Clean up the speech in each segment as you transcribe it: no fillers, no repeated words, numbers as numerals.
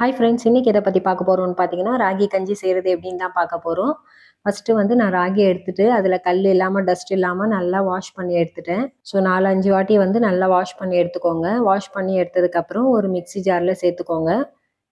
Hi friends, இன்னைக்கு எதை பற்றி பார்க்க போகிறோம்னு பார்த்தீங்கன்னா, ராகி கஞ்சி செய்கிறது எப்படின்னு தான் பார்க்க போகிறோம். ஃபஸ்ட்டு வந்து நான் ராகி எடுத்துட்டு அதில் கல் இல்லாமல் டஸ்ட் இல்லாமல் நல்லா வாஷ் பண்ணி எடுத்துட்டேன். ஸோ 4-5 வாட்டி வந்து நல்லா வாஷ் பண்ணி எடுத்துக்கோங்க. வாஷ் பண்ணி எடுத்ததுக்கப்புறம் ஒரு மிக்ஸி ஜாரில் சேர்த்துக்கோங்க.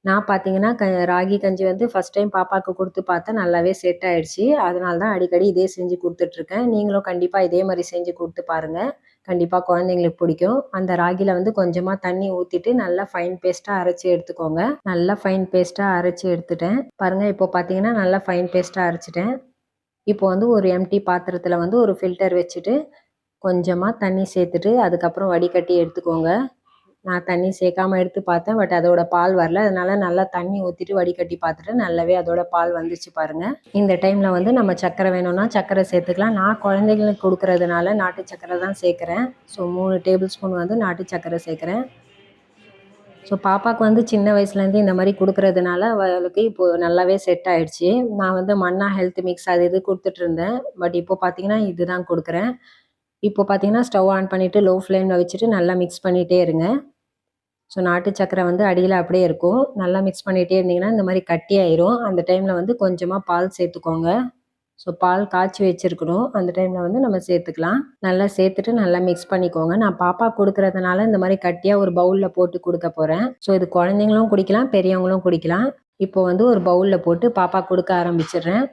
நான் பார்த்தீங்கன்னா ராகி கஞ்சி வந்து ஃபஸ்ட் டைம் பாப்பாவுக்கு கொடுத்து பார்த்தேன், நல்லாவே செட் ஆயிடுச்சு. அதனால தான் அடிக்கடி இதே செஞ்சு கொடுத்துட்ருக்கேன். நீங்களும் கண்டிப்பாக இதே மாதிரி செஞ்சு கொடுத்து பாருங்கள். கண்டிப்பாக குழந்தைங்களுக்கு பிடிக்கும். அந்த ராகியில் வந்து கொஞ்சமாக தண்ணி ஊற்றிட்டு நல்லா ஃபைன் பேஸ்ட்டாக அரைச்சி எடுத்துக்கோங்க. நல்லா ஃபைன் பேஸ்ட்டாக அரைச்சி எடுத்துட்டேன் பாருங்கள். இப்போ பார்த்தீங்கன்னா நல்லா ஃபைன் பேஸ்ட்டாக அரைச்சிட்டேன். இப்போ வந்து ஒரு எம்டி பாத்திரத்தில் வந்து ஒரு ஃபில்டர் வச்சுட்டு கொஞ்சமாக தண்ணி சேர்த்துட்டு அதுக்கப்புறம் வடிகட்டி எடுத்துக்கோங்க. நான் தண்ணி சேர்க்காம எடுத்து பார்த்தேன், பட் அதோட பால் வரல. அதனால நல்லா தண்ணி ஊற்றிட்டு வடிகட்டி பார்த்துட்டு நல்லாவே அதோட பால் வந்துச்சு பாருங்கள். இந்த டைமில் வந்து நம்ம சர்க்கரை வேணும்னா சர்க்கரை சேர்த்துக்கலாம். நான் குழந்தைங்களுக்கு கொடுக்குறதுனால நாட்டு சர்க்கரை தான் சேர்க்குறேன். ஸோ 3 டேபிள் ஸ்பூன் வந்து நாட்டு சர்க்கரை சேர்க்குறேன். ஸோ பாப்பாவுக்கு வந்து சின்ன வயசுலேருந்து இந்த மாதிரி கொடுக்குறதுனால அவளுக்கு இப்போது நல்லாவே செட் ஆகிடுச்சு. நான் வந்து மன்னா ஹெல்த் மிக்ஸ் அது இது கொடுத்துட்ருந்தேன், பட் இப்போ பார்த்தீங்கன்னா இது தான் கொடுக்குறேன். இப்போ பார்த்தீங்கன்னா ஸ்டவ் ஆன் பண்ணிவிட்டு லோ ஃப்ளேமில் வச்சுட்டு நல்லா மிக்ஸ் பண்ணிகிட்டே இருங்க. ஸோ நாட்டு சர்க்கரை வந்து அடியில் அப்படியே இருக்கும். நல்லா மிக்ஸ் பண்ணிகிட்டே இருந்தீங்கன்னா இந்த மாதிரி கட்டி ஆயிரும். அந்த டைமில் வந்து கொஞ்சமாக பால் சேர்த்துக்கோங்க. ஸோ பால் காய்ச்சி வச்சுருக்கணும். அந்த டைமில் வந்து நம்ம சேர்த்துக்கலாம். நல்லா சேர்த்துட்டு நல்லா மிக்ஸ் பண்ணிக்கோங்க. நான் பாப்பா கொடுக்குறதுனால இந்த மாதிரி கட்டியாக ஒரு பவுலில் போட்டு கொடுக்க போகிறேன். ஸோ இது குழந்தைங்களும் குடிக்கலாம், பெரியவங்களும் குடிக்கலாம். இப்போ வந்து ஒரு பவுலில் போட்டு பாப்பா கொடுக்க ஆரம்பிச்சிடுறேன்.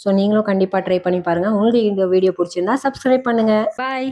ஸோ நீங்களும் கண்டிப்பாக ட்ரை பண்ணி பாருங்கள். உங்களுக்கு இந்த வீடியோ பிடிச்சிருந்தா சப்ஸ்கிரைப் பண்ணுங்கள். பாய்.